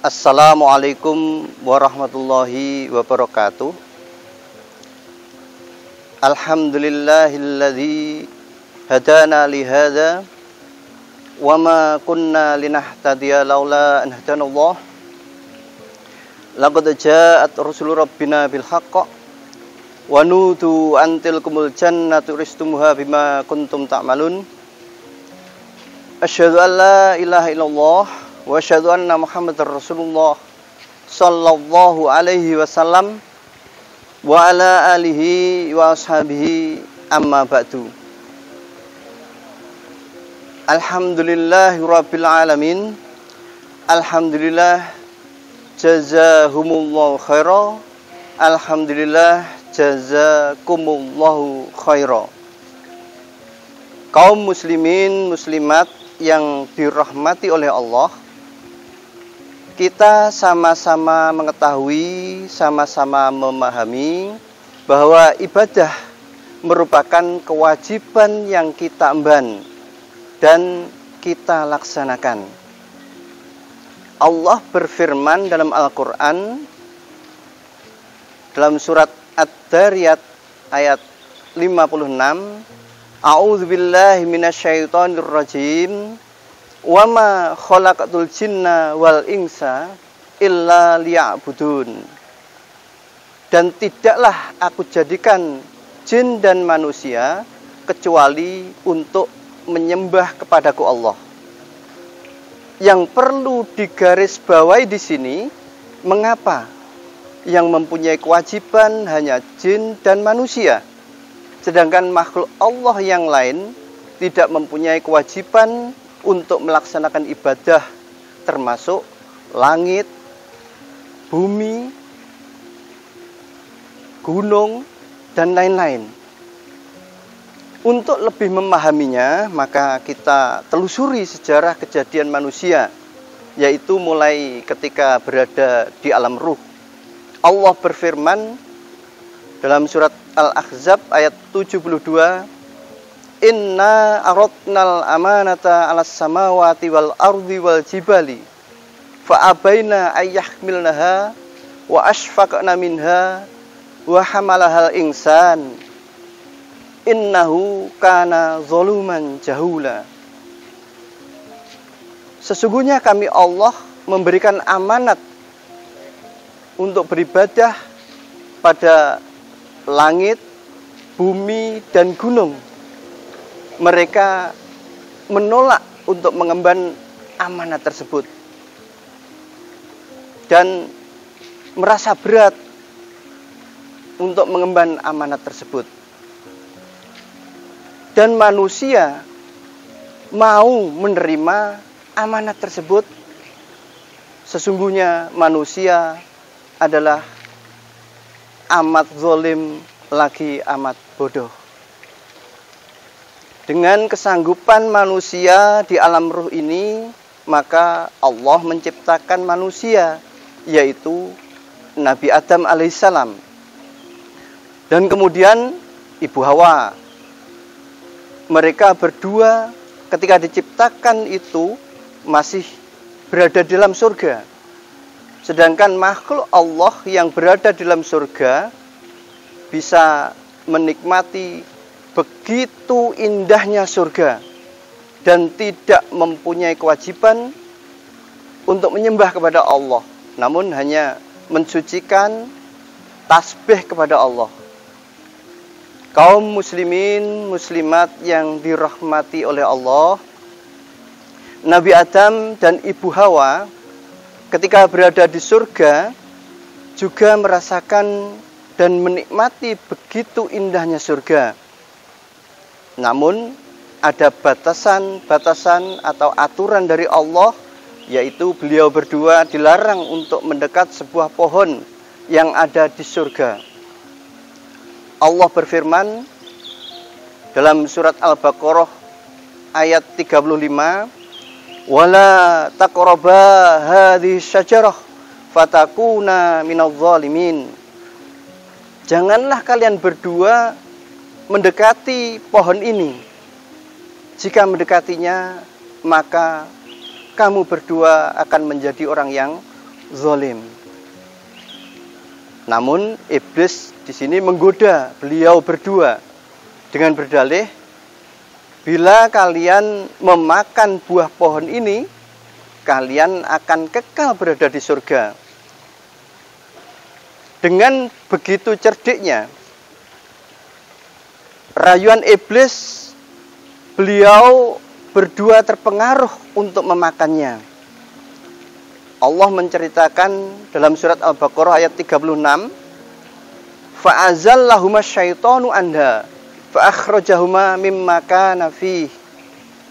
Assalamualaikum warahmatullahi wabarakatuh. Alhamdulillahilladzi hadana lihada wa ma kunna linahtadiya laula an hadanallah. Laqad ja'at rusulu rabbina bil haqq wa nudu antil kumul jannatu ristumuha bima kuntum ta'malun. Asyhadu an la ilaha illallah wa asyhadu anna Muhammadar Rasulullah sallallahu alaihi wasallam wa ala alihi wa ashabihi amma ba'du. Alhamdulillahi rabbil alamin. Alhamdulillah jazahumullahu khaira. Alhamdulillah jazakumullahu khaira. Kaum muslimin muslimat yang dirahmati oleh Allah, kita sama-sama mengetahui, sama-sama memahami bahwa ibadah merupakan kewajiban yang kita emban dan kita laksanakan. Allah berfirman dalam Al-Quran, dalam surat Ad-Dariyat ayat 56, A'udzubillahi minasyaitonir rajim. Wa ma khalaqatul jinna wal insa illa liya'budun. Dan tidaklah aku jadikan jin dan manusia kecuali untuk menyembah kepadaku Allah. Yang perlu digarisbawahi di sini, mengapa yang mempunyai kewajiban hanya jin dan manusia, sedangkan makhluk Allah yang lain tidak mempunyai kewajiban untuk melaksanakan ibadah, termasuk langit, bumi, gunung, dan lain-lain. Untuk lebih memahaminya, maka kita telusuri sejarah kejadian manusia, yaitu mulai ketika berada di alam ruh. Allah berfirman dalam surat Al-Ahzab ayat 72, Inna aradnal amanata 'alas samawati wal ardi wal jibali fa abaina ayyahmilnaha wa ashfaqna minha wa hamalahal insan innahu kana zaluman jahula. Sesungguhnya kami Allah memberikan amanat untuk beribadah pada langit, bumi, dan gunung. Mereka menolak untuk mengemban amanat tersebut dan merasa berat untuk mengemban amanat tersebut. Dan manusia mau menerima amanat tersebut. Sesungguhnya manusia adalah amat zalim lagi amat bodoh. Dengan kesanggupan manusia di alam ruh ini, maka Allah menciptakan manusia, yaitu Nabi Adam alaihissalam. Dan kemudian Ibu Hawa. Mereka berdua ketika diciptakan itu masih berada di dalam surga. Sedangkan makhluk Allah yang berada di dalam surga bisa menikmati begitu indahnya surga dan tidak mempunyai kewajiban untuk menyembah kepada Allah, namun hanya mensucikan tasbih kepada Allah. Kaum muslimin muslimat yang dirahmati oleh Allah, Nabi Adam dan Ibu Hawa ketika berada di surga juga merasakan dan menikmati begitu indahnya surga. Namun ada batasan-batasan atau aturan dari Allah, yaitu beliau berdua dilarang untuk mendekat sebuah pohon yang ada di surga. Allah berfirman dalam surat Al-Baqarah ayat 35, "Wala taqraba hadhihi syajarah fatakuna minadh dhalimin." Janganlah kalian berdua mendekati pohon ini. Jika mendekatinya, maka kamu berdua akan menjadi orang yang zalim. Namun iblis di sini menggoda beliau berdua dengan berdalih, bila kalian memakan buah pohon ini, kalian akan kekal berada di surga. Dengan begitu cerdiknya rayuan iblis, beliau berdua terpengaruh untuk memakannya. Allah menceritakan dalam surat Al-Baqarah ayat 36, fa'azallahuma syaitanu anha fa'akhrajahuma mimma kana fihi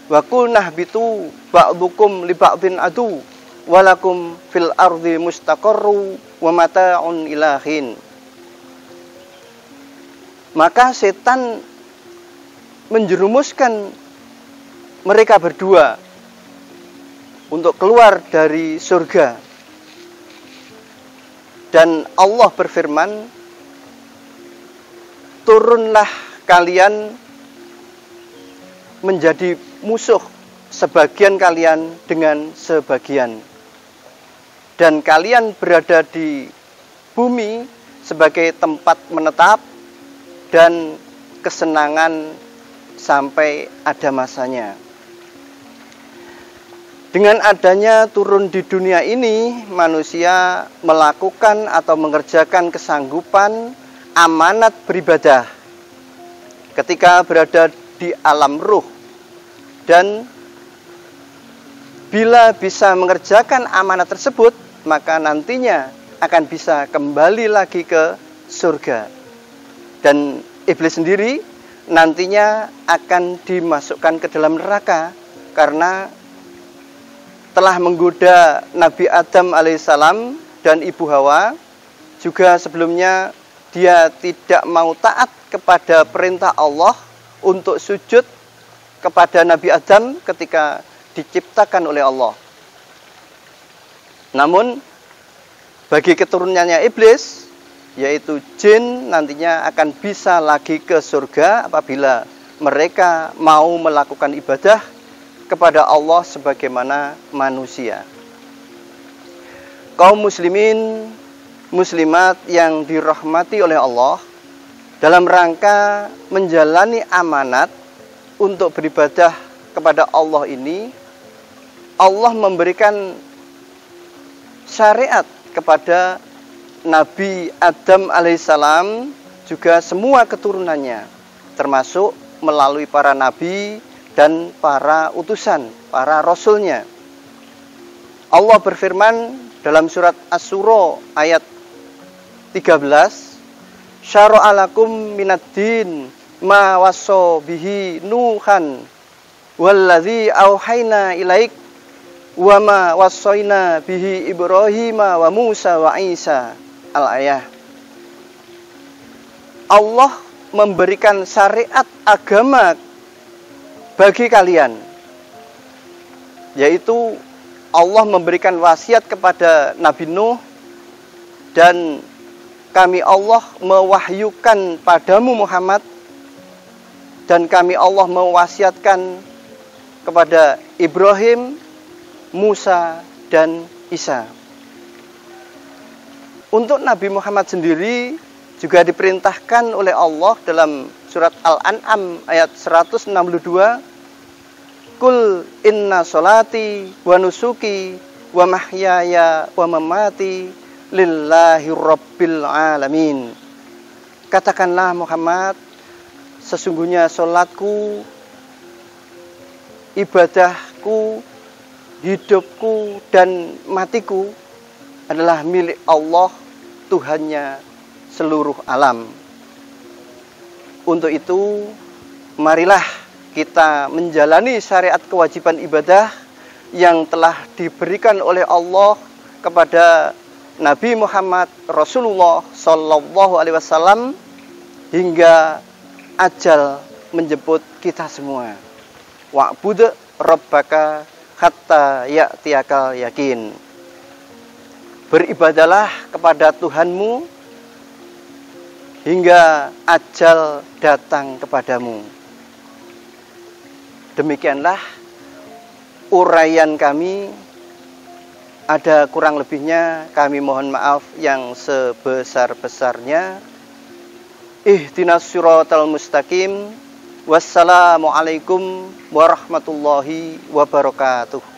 wa qulna ihbitu ba'dukum li ba'din adu walakum fil ardi mustaqarru wa mata'un ila hin. Maka setan menjerumuskan mereka berdua untuk keluar dari surga. Dan Allah berfirman, turunlah kalian menjadi musuh, sebagian kalian dengan sebagian. Dan kalian berada di bumi sebagai tempat menetap dan kesenangan sampai ada masanya. Dengan adanya turun di dunia ini, manusia melakukan atau mengerjakan kesanggupan amanat beribadah ketika berada di alam ruh, dan bila bisa mengerjakan amanat tersebut, maka nantinya akan bisa kembali lagi ke surga. Dan iblis sendiri nantinya akan dimasukkan ke dalam neraka karena telah menggoda Nabi Adam alaihissalam dan Ibu Hawa. Juga sebelumnya dia tidak mau taat kepada perintah Allah untuk sujud kepada Nabi Adam ketika diciptakan oleh Allah. Namun bagi keturunannya iblis, yaitu jin, nantinya akan bisa lagi ke surga apabila mereka mau melakukan ibadah kepada Allah sebagaimana manusia. Kaum muslimin, muslimat yang dirahmati oleh Allah, dalam rangka menjalani amanat untuk beribadah kepada Allah ini, Allah memberikan syariat kepada Nabi Adam alaihissalam, juga semua keturunannya, termasuk melalui para nabi dan para utusan, para rasulnya. Allah berfirman dalam surat Asy-Syura ayat 13, syara'a lakum minad-din ma wassa bihi Nuhan wallazi auhayna ilaik wa ma wassaina bihi Ibrahim wa Musa wa Isa. Al-ayah. Allah memberikan syariat agama bagi kalian, yaitu Allah memberikan wasiat kepada Nabi Nuh, dan kami Allah mewahyukan padamu Muhammad, dan kami Allah mewasiatkan kepada Ibrahim, Musa, dan Isa. Untuk Nabi Muhammad sendiri juga diperintahkan oleh Allah dalam surat Al-An'am ayat 162, Kul inna sholati wa nusuki wa mahyaya wa mamati lillahi rabbil alamin. Katakanlah Muhammad, sesungguhnya sholatku, ibadahku, hidupku, dan matiku adalah milik Allah, Tuhannya seluruh alam. Untuk itu, marilah kita menjalani syariat kewajiban ibadah yang telah diberikan oleh Allah kepada Nabi Muhammad Rasulullah Sallallahu Alaihi Wasallam hingga ajal menjemput kita semua. Wa'bud rabbaka hatta ya'tiyakal yakin. Beribadalah kepada Tuhanmu hingga ajal datang kepadamu. Demikianlah uraian kami Ada kurang lebihnya kami mohon maaf yang sebesar-besarnya. Ihdinas siratal mustaqim. Wassalamualaikum warahmatullahi wabarakatuh.